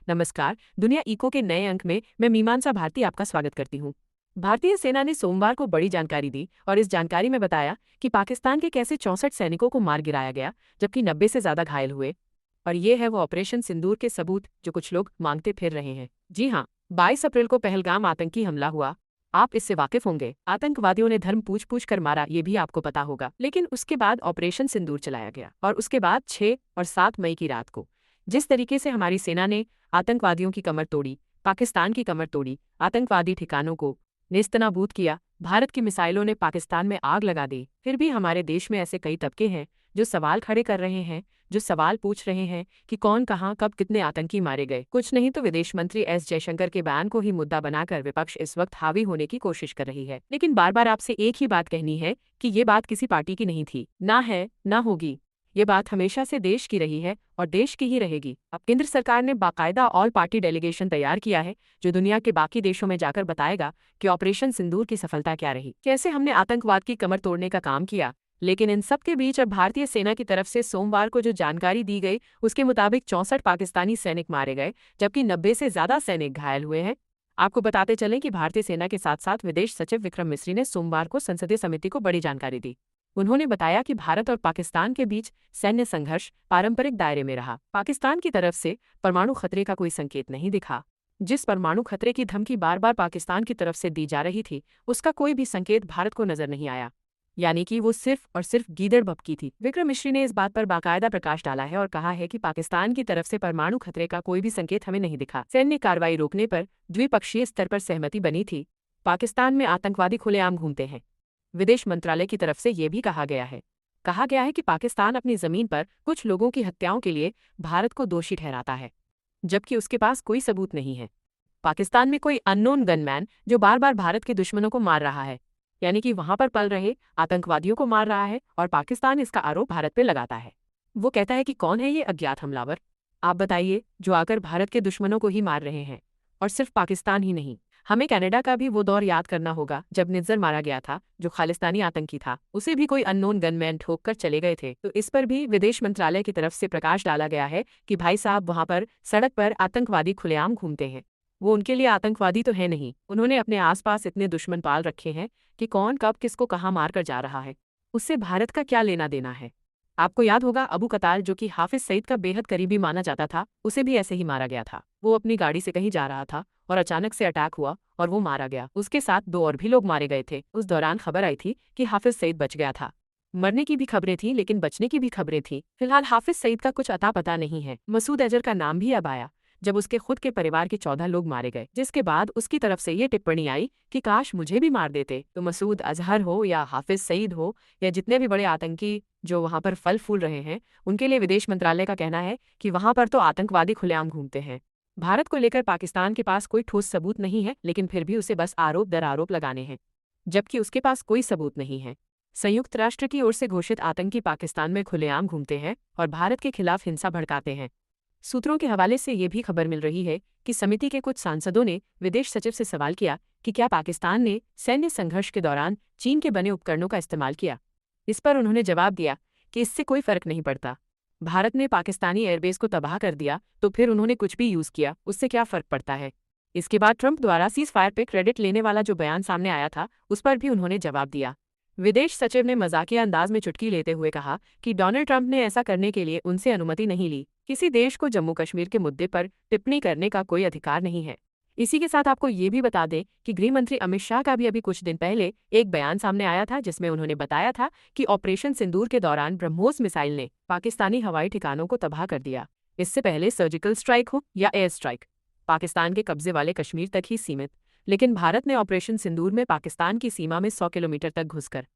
नमस्कार। दुनिया इको के नए अंक में मैं मीमांसा भारती आपका स्वागत करती हूँ। भारतीय सेना ने सोमवार को बड़ी जानकारी दी और इस जानकारी में बताया कि पाकिस्तान के कैसे 64 सैनिकों को मार गिराया गया, जबकि 90 से ज्यादा घायल हुए। और ये है वो ऑपरेशन सिंदूर के सबूत जो कुछ लोग मांगते फिर रहे हैं। जी हाँ, 22 अप्रैल को पहलगाम आतंकी हमला हुआ। आप इससे वाकिफ होंगे। आतंकवादियों ने धर्म पूछ कर मारा, ये भी आपको पता होगा। लेकिन उसके बाद ऑपरेशन सिंदूर चलाया गया और उसके बाद 6 और 7 मई की रात को जिस तरीके से हमारी सेना ने आतंकवादियों की कमर तोड़ी, पाकिस्तान की कमर तोड़ी, आतंकवादी ठिकानों को नेस्तनाबूद किया, भारत की मिसाइलों ने पाकिस्तान में आग लगा दी। फिर भी हमारे देश में ऐसे कई तबके हैं जो सवाल खड़े कर रहे हैं, जो सवाल पूछ रहे हैं कि कौन, कहां, कब, कितने आतंकी मारे गए। कुछ नहीं तो विदेश मंत्री एस जयशंकर के बयान को ही मुद्दा बनाकर विपक्ष इस वक्त हावी होने की कोशिश कर रही है। लेकिन बार बार आपसे एक ही बात कहनी है कि ये बात किसी पार्टी की नहीं थी, ना है, ना होगी। ये बात हमेशा से देश की रही है और देश की ही रहेगी। अब केंद्र सरकार ने बाकायदा ऑल पार्टी डेलीगेशन तैयार किया है जो दुनिया के बाकी देशों में जाकर बताएगा कि ऑपरेशन सिंदूर की सफलता क्या रही, कैसे हमने आतंकवाद की कमर तोड़ने का काम किया। लेकिन इन सब के बीच अब भारतीय सेना की तरफ से सोमवार को जो जानकारी दी गई उसके मुताबिक 64 पाकिस्तानी सैनिक मारे गए, जबकि 90 से ज्यादा सैनिक घायल हुए हैं। आपको बताते चलें कि भारतीय सेना के साथ साथ विदेश सचिव विक्रम मिस्री ने सोमवार को संसदीय समिति को बड़ी जानकारी दी। उन्होंने बताया कि भारत और पाकिस्तान के बीच सैन्य संघर्ष पारंपरिक दायरे में रहा। पाकिस्तान की तरफ से परमाणु खतरे का कोई संकेत नहीं दिखा। जिस परमाणु खतरे की धमकी बार बार पाकिस्तान की तरफ से दी जा रही थी, उसका कोई भी संकेत भारत को नजर नहीं आया, यानी कि वो सिर्फ और सिर्फ गीदड़ भभकी थी। विक्रम मिश्री ने इस बात पर बाकायदा प्रकाश डाला है और कहा है कि पाकिस्तान की तरफ से परमाणु खतरे का कोई भी संकेत हमें नहीं दिखा। सैन्य कार्रवाई रोकने पर द्विपक्षीय स्तर पर सहमति बनी थी। पाकिस्तान में आतंकवादी खुलेआम घूमते हैं। विदेश मंत्रालय की तरफ से यह भी कहा गया है कि पाकिस्तान अपनी जमीन पर कुछ लोगों की हत्याओं के लिए भारत को दोषी ठहराता है, जबकि उसके पास कोई सबूत नहीं है। पाकिस्तान में कोई अननोन गनमैन जो बार बार भारत के दुश्मनों को मार रहा है, यानी कि वहां पर पल रहे आतंकवादियों को मार रहा है और पाकिस्तान इसका आरोप भारत पर लगाता है। वो कहता है कि कौन है ये अज्ञात हमलावर, आप बताइए, जो आकर भारत के दुश्मनों को ही मार रहे हैं। और सिर्फ पाकिस्तान ही नहीं, हमें कनाडा का भी वो दौर याद करना होगा जब निज्जर मारा गया था, जो खालिस्तानी आतंकी था। उसे भी कोई अननोन गनमैन ठोक कर चले गए थे। तो इस पर भी विदेश मंत्रालय की तरफ से प्रकाश डाला गया है कि भाई साहब, वहां पर सड़क पर आतंकवादी खुलेआम घूमते हैं। वो उनके लिए आतंकवादी तो है नहीं, उन्होंने अपने आसपास इतने दुश्मन पाल रखे हैं कि कौन कब किसको कहाँ मार कर जा रहा है, उससे भारत का क्या लेना देना है। आपको याद होगा अबू कताल, जो कि हाफिज सईद का बेहद करीबी माना जाता था, उसे भी ऐसे ही मारा गया था। वो अपनी गाड़ी से कहीं जा रहा था और अचानक से अटैक हुआ और वो मारा गया। उसके साथ 2 और भी लोग मारे गए थे। उस दौरान खबर आई थी कि हाफिज सईद बच गया था। मरने की भी खबरें थी, लेकिन बचने की भी खबरें थी। फिलहाल हाफिज सईद का कुछ अता पता नहीं है। मसूद अजहर का नाम भी अब आया, जब उसके खुद के परिवार के 14 लोग मारे गए, जिसके बाद उसकी तरफ से ये टिप्पणी आई कि काश मुझे भी मार देते। तो मसूद अजहर हो या हाफिज सईद हो या जितने भी बड़े आतंकी जो वहां पर फल फूल रहे हैं, उनके लिए विदेश मंत्रालय का कहना है कि वहां पर तो आतंकवादी खुलेआम घूमते हैं। भारत को लेकर पाकिस्तान के पास कोई ठोस सबूत नहीं है, लेकिन फिर भी उसे बस आरोप दर आरोप लगाने हैं, जबकि उसके पास कोई सबूत नहीं है। संयुक्त राष्ट्र की ओर से घोषित आतंकी पाकिस्तान में खुलेआम घूमते हैं और भारत के खिलाफ हिंसा भड़काते हैं। सूत्रों के हवाले से ये भी खबर मिल रही है कि समिति के कुछ सांसदों ने विदेश सचिव से सवाल किया कि क्या पाकिस्तान ने सैन्य संघर्ष के दौरान चीन के बने उपकरणों का इस्तेमाल किया। इस पर उन्होंने जवाब दिया कि इससे कोई फर्क नहीं पड़ता। भारत ने पाकिस्तानी एयरबेस को तबाह कर दिया तो फिर उन्होंने कुछ भी यूज किया, उससे क्या फर्क पड़ता है। इसके बाद ट्रंप द्वारा सीज फायर पे क्रेडिट लेने वाला जो बयान सामने आया था, उस पर भी उन्होंने जवाब दिया। विदेश सचिव ने मजाकिया अंदाज में चुटकी लेते हुए कहा कि डोनाल्ड ट्रंप ने ऐसा करने के लिए उनसे अनुमति नहीं ली। किसी देश को जम्मू कश्मीर के मुद्दे पर टिप्पणी करने का कोई अधिकार नहीं है। इसी के साथ आपको ये भी बता दें कि गृह मंत्री अमित शाह का भी अभी कुछ दिन पहले एक बयान सामने आया था, जिसमें उन्होंने बताया था कि ऑपरेशन सिंदूर के दौरान ब्रह्मोस मिसाइल ने पाकिस्तानी हवाई ठिकानों को तबाह कर दिया। इससे पहले सर्जिकल स्ट्राइक हो या एयर स्ट्राइक, पाकिस्तान के कब्जे वाले कश्मीर तक ही सीमित, लेकिन भारत ने ऑपरेशन सिंदूर में पाकिस्तान की सीमा में 100 किलोमीटर तक घुसकर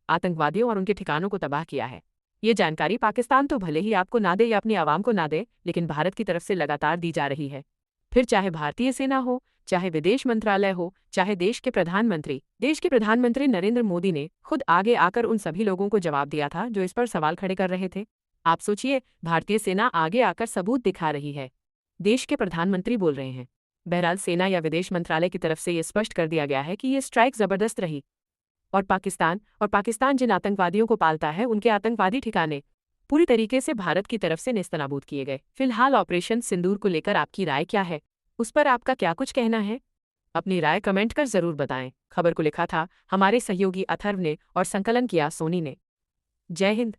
आतंकवादियों और उनके ठिकानों को तबाह किया है। ये जानकारी पाकिस्तान तो भले ही आपको ना दे या अपनी आवाम को ना दे, लेकिन भारत की तरफ से लगातार दी जा रही है। फिर चाहे भारतीय सेना हो, चाहे विदेश मंत्रालय हो, चाहे देश के प्रधानमंत्री नरेंद्र मोदी ने खुद आगे आकर उन सभी लोगों को जवाब दिया था जो इस पर सवाल खड़े कर रहे थे। आप सोचिए, भारतीय सेना आगे आकर सबूत दिखा रही है, देश के प्रधानमंत्री बोल रहे हैं। बहरहाल सेना या विदेश मंत्रालय की तरफ से ये स्पष्ट कर दिया गया है कि ये स्ट्राइक जबरदस्त रही। और पाकिस्तान जिन आतंकवादियों को पालता है उनके आतंकवादी ठिकाने पूरी तरीके से भारत की तरफ से नेस्तनाबूद किए गए। फिलहाल ऑपरेशन सिंदूर को लेकर आपकी राय क्या है? उस पर आपका क्या कुछ कहना है? अपनी राय कमेंट कर जरूर बताएं। खबर को लिखा था हमारे सहयोगी अथर्व ने और संकलन किया सोनी ने। जय हिंद।